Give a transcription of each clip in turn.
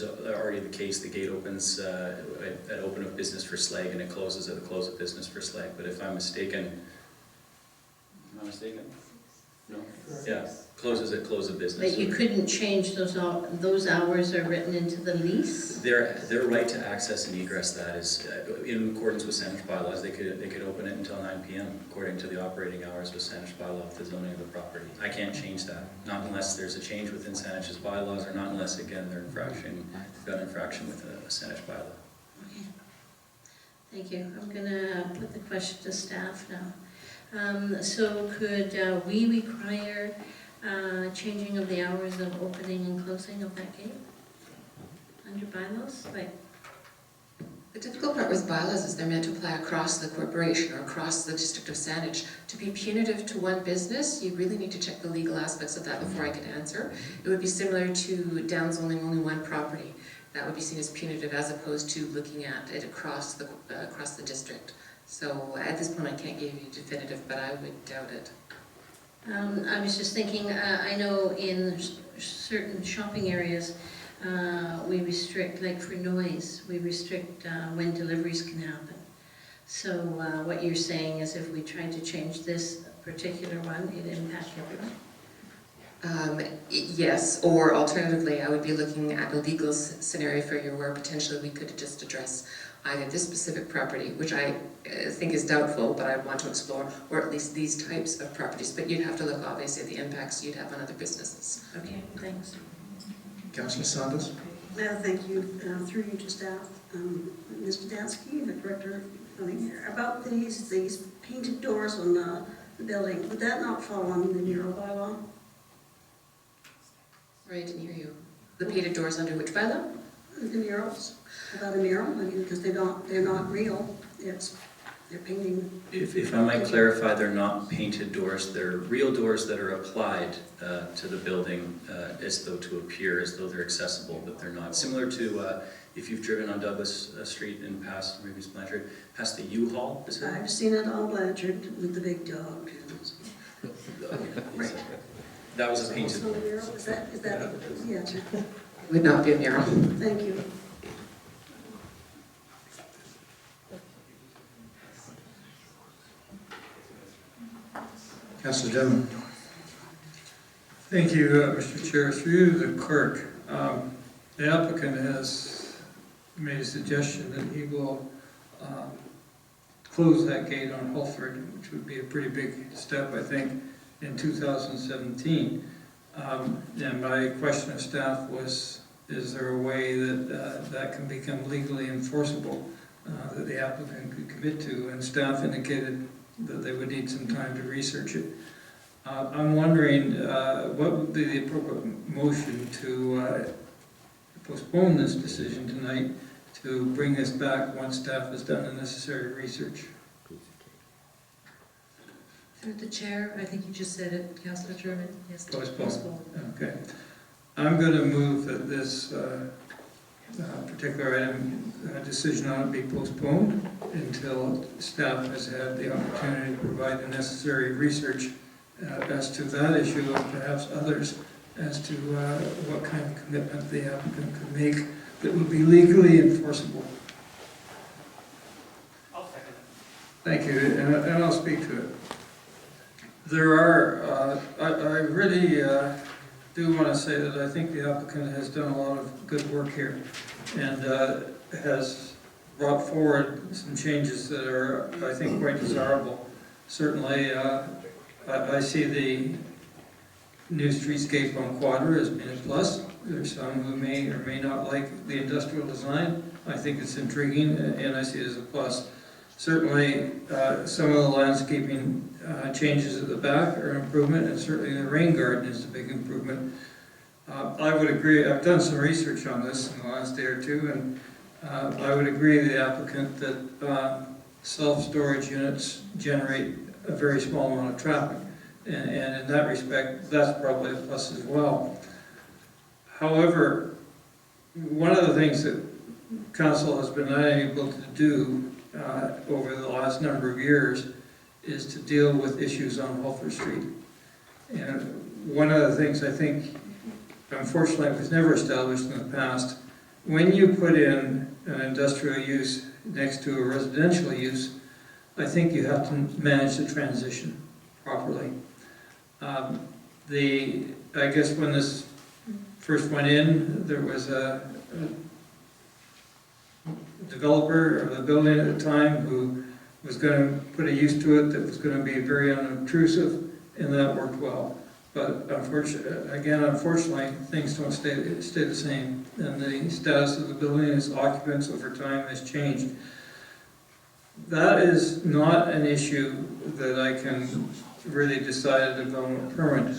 is already the case. The gate opens at open of business for Slag, and it closes at the close of business for Slag. But if I'm mistaken, am I mistaken? No? Yeah, closes at close of business. But you couldn't change those hours are written into the lease? Their right to access and egress that is in accordance with Saanich bylaws. They could open it until 9 p.m. according to the operating hours with Saanich bylaw of the zoning of the property. I can't change that, not unless there's a change within Saanich's bylaws, or not unless again they've got infraction with a Saanich bylaw. Okay. Thank you. I'm going to put the question to staff now. So could we require changing of the hours of opening and closing of that gate under bylaws? Like, the difficult part with bylaws is they're meant to apply across the corporation or across the district of Saanich. To be punitive to one business, you really need to check the legal aspects of that before I could answer. It would be similar to downzoning only one property. That would be seen as punitive as opposed to looking at it across the district. So at this point I can't give you definitive, but I would doubt it. I was just thinking, I know in certain shopping areas, we restrict, like for noise, we restrict when deliveries can happen. So what you're saying is if we tried to change this particular one, it'd impact everyone? Yes, or alternatively, I would be looking at a legal scenario for you where potentially we could just address either this specific property, which I think is doubtful, but I'd want to explore, or at least these types of properties. But you'd have to look, obviously, at the impacts you'd have on other businesses. Okay, thanks. Councillor Saunders. Thank you. Through you to staff. Mr. Dansky, the director, about these painted doors on the building, would that not fall under the mural bylaw? Sorry, I didn't hear you. The painted doors under which bylaw? The murals. About a mural, because they're not real. They're painting. If I might clarify, they're not painted doors. They're real doors that are applied to the building as though to appear as though they're accessible, but they're not. Similar to if you've driven on Douglas Street and past, maybe it's Blanchard, past the U-Haul. I've seen it on Blanchard with the big dog. Right. That was a painted. Also a mural? Is that yeah. Would not be a mural. Thank you. Councillor Denman. Thank you, Mr. Chair. Through the clerk, the applicant has made a suggestion that he will close that gate on Holford, which would be a pretty big step, I think, in 2017. And my question of staff was, is there a way that that can become legally enforceable, that the applicant could commit to? And staff indicated that they would need some time to research it. I'm wondering what would be the appropriate motion to postpone this decision tonight to bring this back once staff has done the necessary research. Through the chair, I think you just said it, Councillor German. Yes, Postpone. Okay. I'm going to move that this particular item, decision on it be postponed until staff has had the opportunity to provide the necessary research as to that issue and perhaps others as to what kind of commitment the applicant could make that would be legally enforceable. I'll second it. Thank you, and I'll speak to it. There are, I really do want to say that I think the applicant has done a lot of good work here and has brought forward some changes that are, I think, quite desirable. Certainly, I see the new streetscape on Quadra as being a plus. There's some who may or may not like the industrial design. I think it's intriguing and I see it as a plus. Certainly, some of the landscaping changes at the back are an improvement, and certainly the rain garden is a big improvement. I would agree, I've done some research on this in the last day or two, and I would agree with the applicant that self-storage units generate a very small amount of traffic, and in that respect, that's probably a plus as well. However, one of the things that Council has been unable to do over the last number of years is to deal with issues on Holford Street. And one of the things I think, unfortunately, was never established in the past when you put in an industrial use next to a residential use, I think you have to manage the transition properly. I guess when this first went in, there was a developer of the building at the time who was going to put a use to it that was going to be very unobtrusive, and that worked well. But unfortunately, things don't stay the same, and the status of the building, its occupants over time has changed. That is not an issue that I can really decide a development permit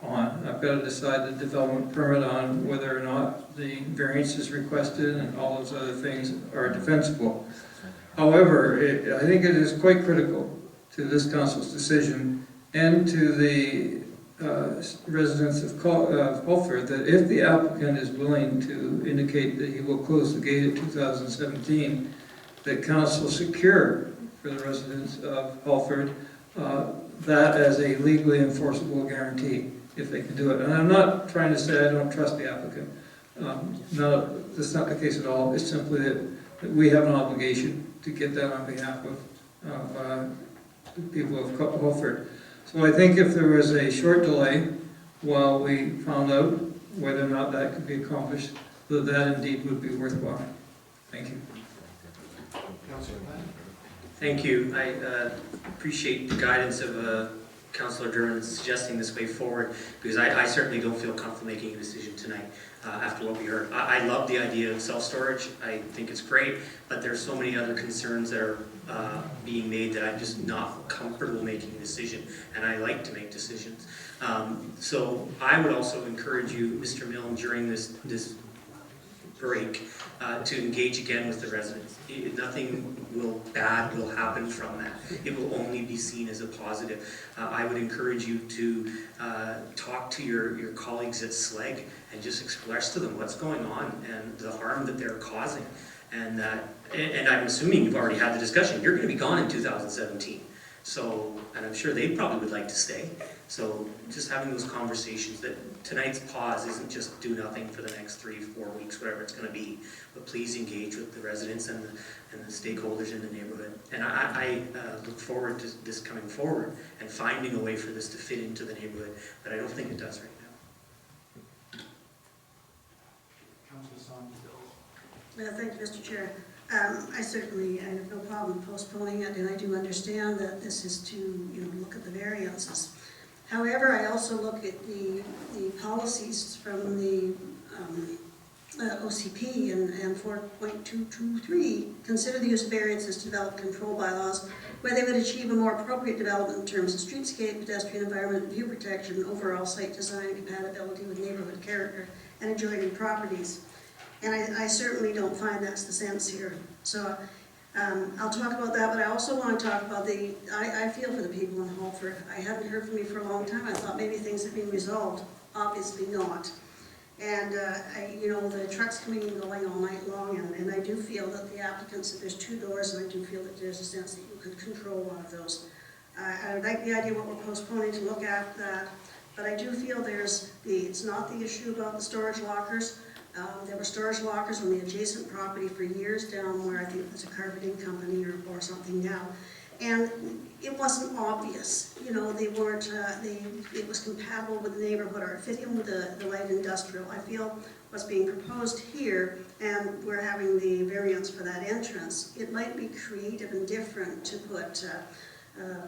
on. I've got to decide the development permit on whether or not the variance is requested and all those other things are defensible. However, I think it is quite critical to this council's decision and to the residents of Holford that if the applicant is willing to indicate that he will close the gate at 2017, that council secure for the residents of Holford that as a legally enforceable guarantee, if they can do it. And I'm not trying to say I don't trust the applicant. No, that's not the case at all. It's simply that we have an obligation to get that on behalf of the people of Holford. So I think if there was a short delay while we found out whether or not that could be accomplished, that indeed would be worthwhile. Thank you. Thank you. I appreciate the guidance of Councillor Dermott suggesting this way forward, because I certainly don't feel comfortable making a decision tonight after what we heard. I love the idea of self-storage. I think it's great, but there's so many other concerns that are being made that I'm just not comfortable making a decision, and I like to make decisions. So I would also encourage you, Mr. Milne, during this break, to engage again with the residents. Nothing bad will happen from that. It will only be seen as a positive. I would encourage you to talk to your colleagues at SLEG and just express to them what's going on and the harm that they're causing. And I'm assuming you've already had the discussion. You're going to be gone in 2017. So, and I'm sure they probably would like to stay. So just having those conversations, that tonight's pause isn't just do nothing for the next 3-4 weeks, whatever it's going to be, but please engage with the residents and the stakeholders in the neighborhood. And I look forward to this coming forward and finding a way for this to fit into the neighborhood, but I don't think it does right now. Thank you, Mr. Chair. I have no problem postponing it, and I do understand that this is to, look at the variances. However, I also look at the policies from the OCP and 4.223, consider the use of variances to develop control bylaws where they would achieve a more appropriate development in terms of streetscape, pedestrian environment, view protection, overall site design, compatibility with neighborhood character, and adjoining properties. And I certainly don't find that's the sense here. So I'll talk about that, but I also want to talk about I feel for the people in Holford. I hadn't heard from you for a long time. I thought maybe things had been resolved. Obviously not. And, the trucks coming and going all night long, and I do feel that the applicants, that there's 2 doors, and I do feel that there's a sense that you could control one of those. I like the idea of what we're postponing to look at that, but I do feel it's not the issue about the storage lockers. There were storage lockers on the adjacent property for years down where I think there's a carpeting company or something now. And it wasn't obvious, they weren't, it was compatible with the neighborhood or it fit in with the light industrial. I feel what's being proposed here, and we're having the variance for that entrance, it might be creative and different to put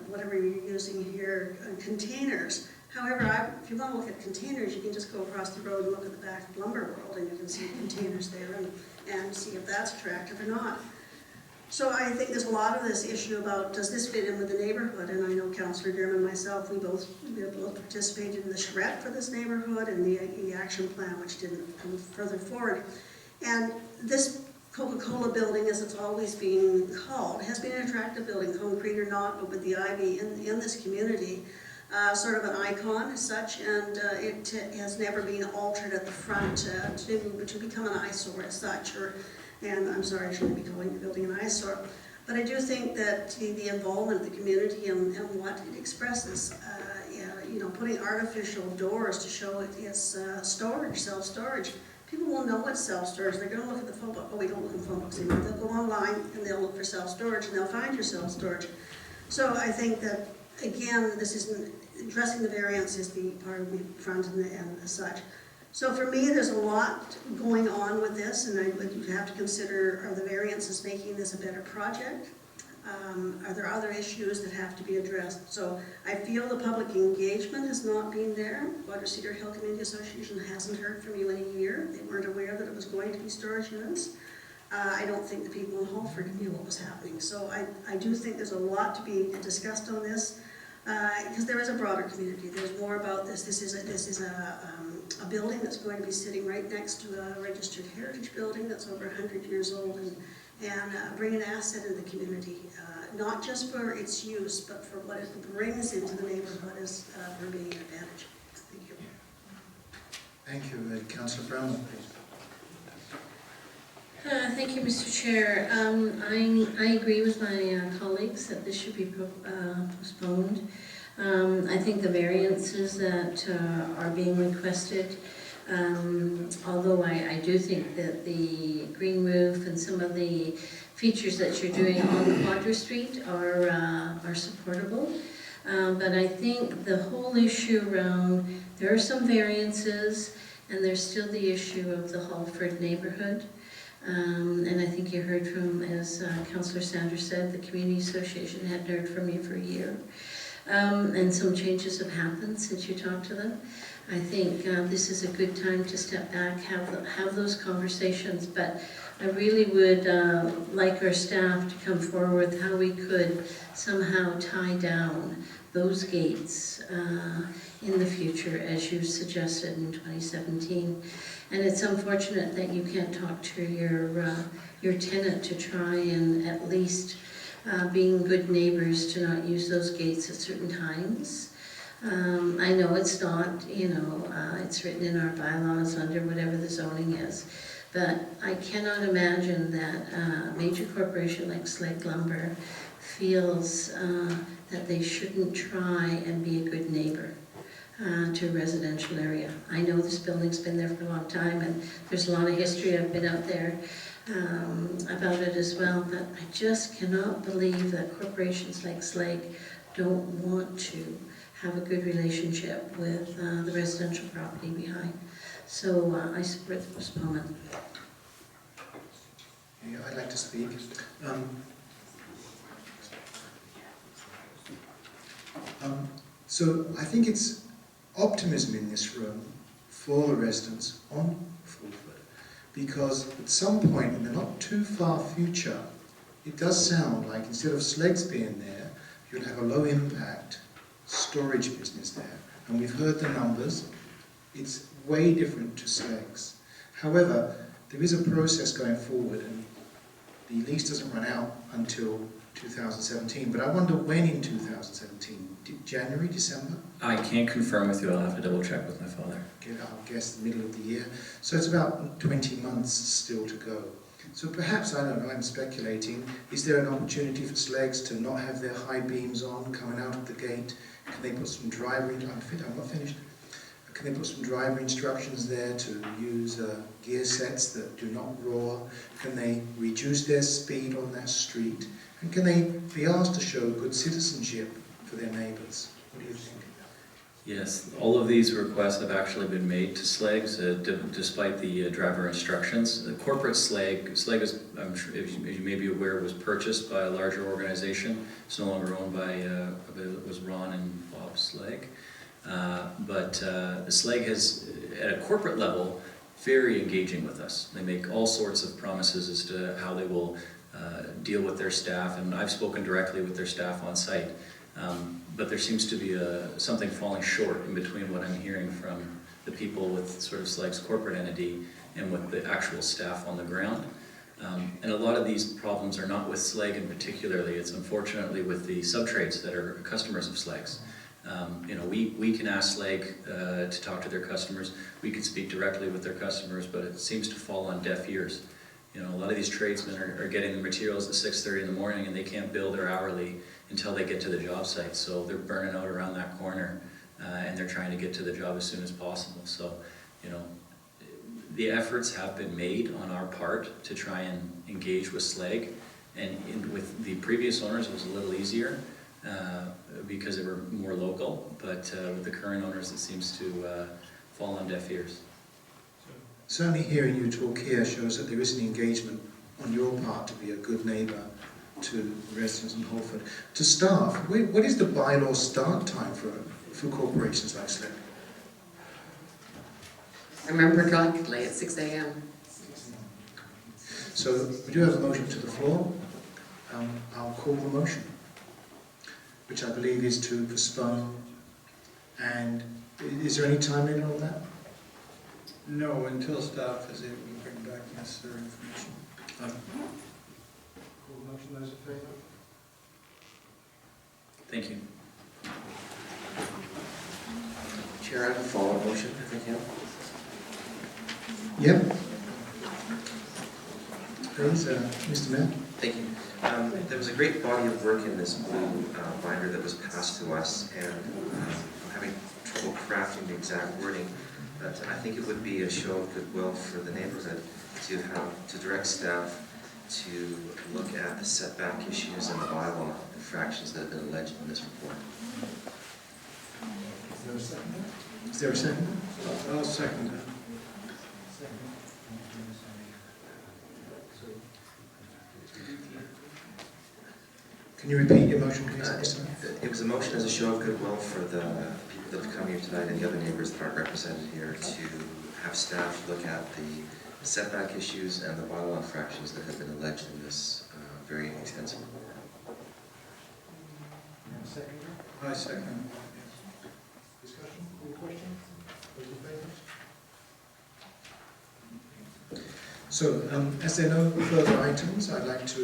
whatever you're using here, containers. However, if you want to look at containers, you can just go across the road and look at the back of Lumber World, and you can see containers there and see if that's attractive or not. So I think there's a lot of this issue about, does this fit in with the neighborhood? And I know Councillor Dermott and myself, we both participated in the charrette for this neighborhood and the action plan, which didn't come further forward. And this Coca-Cola building, as it's always been called, has been an attractive building, concrete or not, but with the ivy in this community. Sort of an icon as such, and it has never been altered at the front to become an eyesore as such, and I'm sorry, I shouldn't be calling the building an eyesore, but I do think that the involvement of the community and what it expresses, putting artificial doors to show it is storage, self-storage. people will know it's self-storage. They're gonna look at the phone book. Oh, we don't look at phone books anymore. They'll go online and they'll look for self-storage and they'll find your self-storage. So I think that, again, this isn't, addressing the variance is the part of the front and such. So for me, there's a lot going on with this, and I would have to consider, are the variances making this a better project? Are there other issues that have to be addressed? So I feel the public engagement has not been there. Water Cedar Hill Community Association hasn't heard from you in a year. They weren't aware that it was going to be storage units. I don't think the people in Holford knew what was happening. So I do think there's a lot to be discussed on this, because there is a broader community. There's more about this. This is a building that's going to be sitting right next to a registered heritage building that's over 100 years old, and bring an asset in the community, not just for its use, but for what it brings into the neighborhood as a remaining advantage. Thank you. Thank you. Councillor Brownlow, please. Thank you, Mr. Chair. I agree with my colleagues that this should be postponed. I think the variances that are being requested, although I do think that the green roof and some of the features that you're doing on Quadra Street are supportable. But I think the whole issue around, there are some variances, and there's still the issue of the Holford neighborhood. And I think you heard from, as Councillor Sanders said, the Community Association hadn't heard from you for a year. And some changes have happened since you talked to them. I think this is a good time to step back, have those conversations, but I really would like our staff to come forward with how we could somehow tie down those gates in the future, as you suggested in 2017. And it's unfortunate that you can't talk to your tenant to try and at least being good neighbors to not use those gates at certain times. I know it's not, it's written in our bylaws under whatever the zoning is, but I cannot imagine that a major corporation like Slate Lumber feels that they shouldn't try and be a good neighbor to a residential area. I know this building's been there for a long time, and there's a lot of history. I've been out there about it as well, but I just cannot believe that corporations like Slate don't want to have a good relationship with the residential property behind. So I support the postponement. Yeah, I'd like to speak. So I think it's optimism in this room for the residents on Fulford, because at some point in the not too far future, it does sound like instead of Sleggs being there, you'll have a low impact storage business there. And we've heard the numbers. It's way different to Sleggs. However, there is a process going forward, and the lease doesn't run out until 2017, but I wonder when in 2017? January, December? I can't confirm with you, I'll have to double check with my father. I'll guess the middle of the year. So it's about 20 months still to go. So perhaps, I don't know, I'm speculating, is there an opportunity for Sleggs to not have their high beams on coming out of the gate? Can they put some driver, I'm not finished. Can they put some driver instructions there to use gear sets that do not roar? Can they reduce their speed on that street? And can they be asked to show good citizenship for their neighbours? What do you think? Yes, all of these requests have actually been made to Sleggs, despite the driver instructions. The corporate Slegg is, I'm sure, as you may be aware, was purchased by a larger organization. It's no longer owned by, it was Ron and Bob Slegg. But the Slegg has, at a corporate level, very engaging with us. They make all sorts of promises as to how they will deal with their staff, and I've spoken directly with their staff on site. But there seems to be something falling short in between what I'm hearing from the people with sort of Slegg's corporate entity and with the actual staff on the ground. And a lot of these problems are not with Slegg in particularly, it's unfortunately with the subtrades that are customers of Slegg's. We can ask Slegg to talk to their customers, we can speak directly with their customers, but it seems to fall on deaf ears. A lot of these tradesmen are getting the materials at 6:30 in the morning and they can't bill their hourly until they get to the job site. So they're burning out around that corner and they're trying to get to the job as soon as possible. So, the efforts have been made on our part to try and engage with SLEG, and with the previous owners it was a little easier because they were more local, but with the current owners it seems to fall on deaf ears. Certainly hearing you talk here shows that there is an engagement on your part to be a good neighbour to residents in Holford. To staff, what is the bylaw start time for corporations like SLEG? I remember correctly at 6 a.m. So we do have a motion to the floor. I'll call the motion, which I believe is to postpone. And is there any time limit on that? No, until staff is able to bring back necessary information. Call the motion, those in favour? Thank you. Chair, I have a follow-up motion, if I can. Yep. Please, Mr. Mayor. Thank you. There was a great body of work in this blue binder that was passed to us, and I'm having trouble crafting the exact wording, but I think it would be a show of goodwill for the neighborhood to direct staff to look at the setback issues and the bylaw infractions that have been alleged in this report. Is there a second? I'll second that. Can you repeat your motion, please, Mr. Mayor? It was a motion as a show of goodwill for the people that have come here tonight and the other neighbors that aren't represented here to have staff look at the setback issues and the bylaw infractions that have been alleged in this very extensive report. I second. Discussion, any questions? Those in favour? So, as there are no further items, I'd like to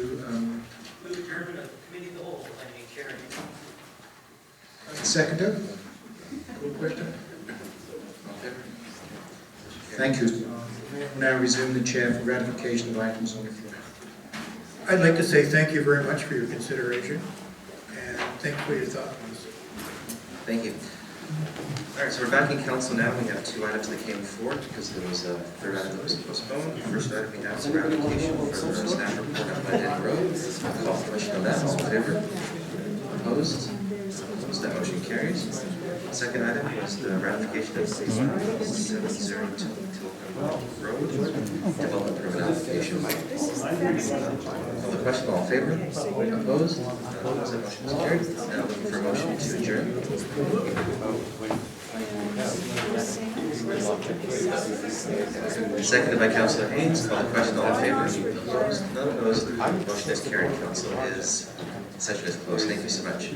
We adjourn a committee of the whole, I mean, Karen. seconder. Call the question. Thank you. We'll now resume the chair for ratification of items on the floor. I'd like to say thank you very much for your consideration, and thank you for your thoughtfulness. Thank you. All right, so we're back in council now. We have two items that came forward because there was a third item that was postponed. The first item we have is a ratification for the staff report on Glen Road. Call for question on that. All in favor? Opposed? Opposed? That motion carries. Second item is the ratification of 702 Tilcombe Road development permit application. Call the question. All in favor? Opposed? Opposed? That motion is carried. Now looking for a motion to adjourn. Seconded by Councillor Haynes. Call the question. All in favor? Opposed? None opposed. Motion is carried. Council is, session is closed. Thank you so much.